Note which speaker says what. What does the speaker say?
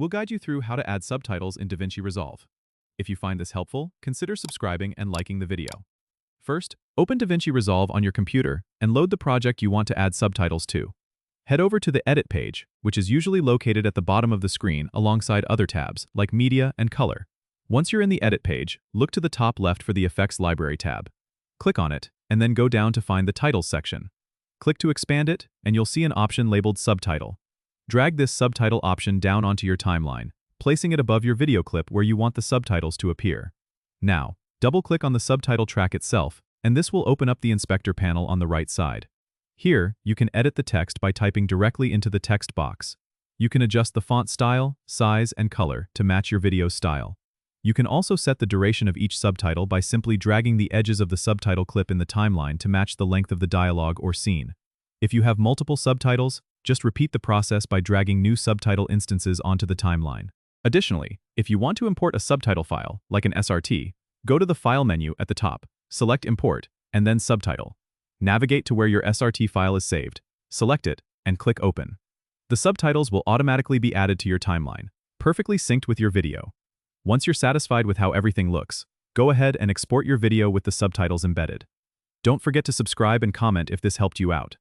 Speaker 1: we'll guide you through how to add subtitles in DaVinci Resolve. If you find this helpful, consider subscribing and liking the video. First, open DaVinci Resolve on your computer and load the project you want to add subtitles to. Head over to the Edit page, which is usually located at the bottom of the screen alongside other tabs like Media and Color. Once you're in the Edit page, look to the top left for the Effects Library tab. Click on it, and then go down to find the Titles section. Click to expand it, and you'll see an option labeled Subtitle. Drag this subtitle option down onto your timeline, placing it above your video clip where you want the subtitles to appear. Now, double-click on the subtitle track itself, and this will open up the inspector panel on the right side. Here, you can edit the text by typing directly into the text box. You can adjust the font style, size, and color to match your video style. You can also set the duration of each subtitle by simply dragging the edges of the subtitle clip in the timeline to match the length of the dialogue or scene. If you have multiple subtitles, just repeat the process by dragging new subtitle instances onto the timeline. Additionally, if you want to import a subtitle file, like an SRT, go to the File menu at the top, select Import, and then Subtitle. Navigate to where your SRT file is saved, select it, and click Open. The subtitles will automatically be added to your timeline, perfectly synced with your video. Once you're satisfied with how everything looks, go ahead and export your video with the subtitles embedded. Don't forget to subscribe and comment if this helped you out.